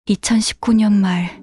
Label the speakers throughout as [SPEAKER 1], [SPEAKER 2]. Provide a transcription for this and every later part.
[SPEAKER 1] 2019년 말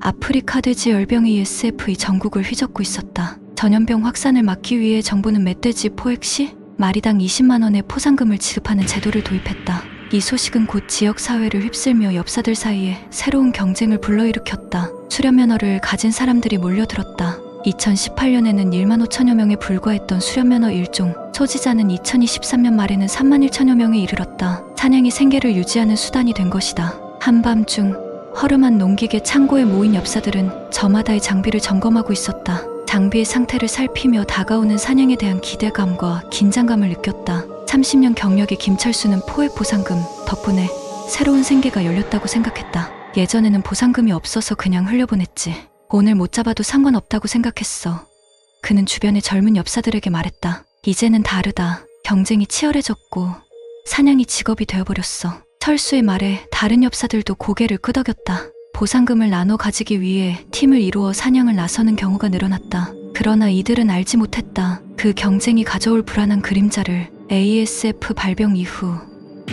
[SPEAKER 1] 아프리카 돼지 열병이 ESF의 전국을 휘젓고 있었다. 전염병 확산을 막기 위해 정부는 멧돼지 포획 시 마리당 20만 원의 포상금을 지급하는 제도를 도입했다. 이 소식은 곧 지역 사회를 휩쓸며 엽사들 사이에 새로운 경쟁을 불러일으켰다. 수련면허를 가진 사람들이 몰려들었다. 2018년에는 1만 5천여 명에 불과했던 수련면허 1종, 소지자는 2023년 말에는 3만 1천여 명에 이르렀다. 사냥이 생계를 유지하는 수단이 된 것이다. 한밤중 허름한 농기계 창고에 모인 엽사들은 저마다의 장비를 점검하고 있었다. 장비의 상태를 살피며 다가오는 사냥에 대한 기대감과 긴장감을 느꼈다. 30년 경력의 김철수는 포획 보상금 덕분에 새로운 생계가 열렸다고 생각했다. 예전에는 보상금이 없어서 그냥 흘려보냈지. 오늘 못 잡아도 상관없다고 생각했어. 그는 주변의 젊은 엽사들에게 말했다. 이제는 다르다. 경쟁이 치열해졌고 사냥이 직업이 되어버렸어. 철수의 말에 다른 엽사들도 고개를 끄덕였다. 보상금을 나눠 가지기 위해 팀을 이루어 사냥을 나서는 경우가 늘어났다. 그러나 이들은 알지 못했다. 그 경쟁이 가져올 불안한 그림자를. ASF 발병 이후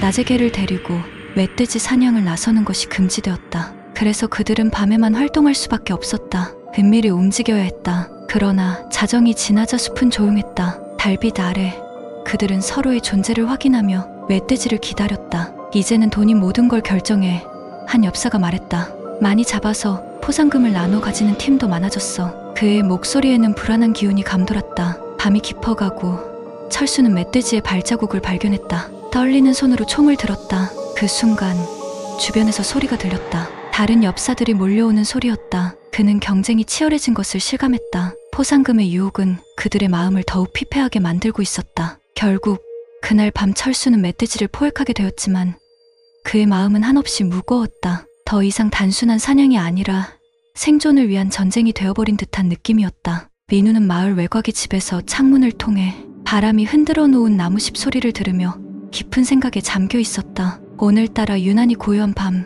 [SPEAKER 1] 낮에 개를 데리고 멧돼지 사냥을 나서는 것이 금지되었다. 그래서 그들은 밤에만 활동할 수밖에 없었다. 은밀히 움직여야 했다. 그러나 자정이 지나자 숲은 조용했다. 달빛 아래 그들은 서로의 존재를 확인하며 멧돼지를 기다렸다. 이제는 돈이 모든 걸 결정해. 한 엽사가 말했다. 많이 잡아서 포상금을 나눠 가지는 팀도 많아졌어. 그의 목소리에는 불안한 기운이 감돌았다. 밤이 깊어가고 철수는 멧돼지의 발자국을 발견했다. 떨리는 손으로 총을 들었다. 그 순간 주변에서 소리가 들렸다. 다른 엽사들이 몰려오는 소리였다. 그는 경쟁이 치열해진 것을 실감했다. 포상금의 유혹은 그들의 마음을 더욱 피폐하게 만들고 있었다. 결국 그날 밤 철수는 멧돼지를 포획하게 되었지만 그의 마음은 한없이 무거웠다. 더 이상 단순한 사냥이 아니라 생존을 위한 전쟁이 되어버린 듯한 느낌이었다. 민우는 마을 외곽의 집에서 창문을 통해 바람이 흔들어 놓은 나무십 소리를 들으며 깊은 생각에 잠겨 있었다. 오늘따라 유난히 고요한 밤,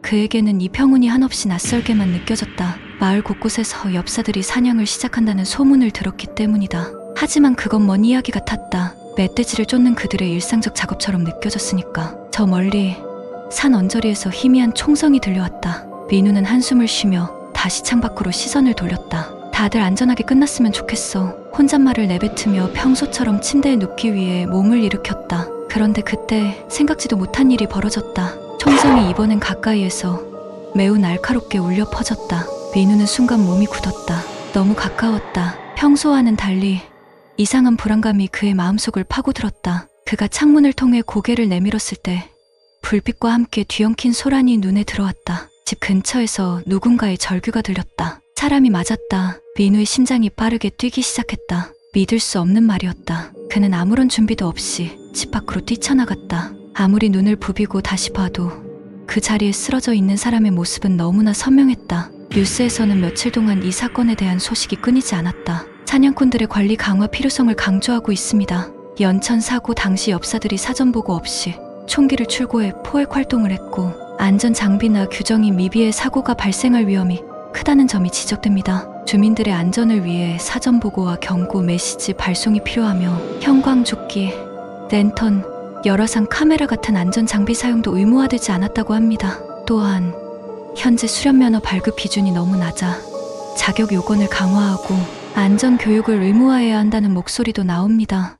[SPEAKER 1] 그에게는 이 평온이 한없이 낯설게만 느껴졌다. 마을 곳곳에서 엽사들이 사냥을 시작한다는 소문을 들었기 때문이다. 하지만 그건 먼 이야기 같았다. 멧돼지를 쫓는 그들의 일상적 작업처럼 느껴졌으니까. 저 멀리 산 언저리에서 희미한 총성이 들려왔다. 민우는 한숨을 쉬며 다시 창밖으로 시선을 돌렸다. 다들 안전하게 끝났으면 좋겠어. 혼잣말을 내뱉으며 평소처럼 침대에 눕기 위해 몸을 일으켰다. 그런데 그때 생각지도 못한 일이 벌어졌다. 총성이 이번엔 가까이에서 매우 날카롭게 울려 퍼졌다. 민우는 순간 몸이 굳었다. 너무 가까웠다. 평소와는 달리 이상한 불안감이 그의 마음속을 파고들었다. 그가 창문을 통해 고개를 내밀었을 때 불빛과 함께 뒤엉킨 소란이 눈에 들어왔다. 집 근처에서 누군가의 절규가 들렸다. 사람이 맞았다. 민우의 심장이 빠르게 뛰기 시작했다. 믿을 수 없는 말이었다. 그는 아무런 준비도 없이 집 밖으로 뛰쳐나갔다. 아무리 눈을 부비고 다시 봐도 그 자리에 쓰러져 있는 사람의 모습은 너무나 선명했다. 뉴스에서는 며칠 동안 이 사건에 대한 소식이 끊이지 않았다. 사냥꾼들의 관리 강화 필요성을 강조하고 있습니다. 연천 사고 당시 엽사들이 사전 보고 없이 총기를 출고해 포획 활동을 했고 안전 장비나 규정이 미비해 사고가 발생할 위험이 크다는 점이 지적됩니다. 주민들의 안전을 위해 사전 보고와 경고 메시지 발송이 필요하며 형광조끼, 랜턴, 열화상 카메라 같은 안전 장비 사용도 의무화되지 않았다고 합니다. 또한 현재 수련면허 발급 기준이 너무 낮아 자격 요건을 강화하고 안전 교육을 의무화해야 한다는 목소리도 나옵니다.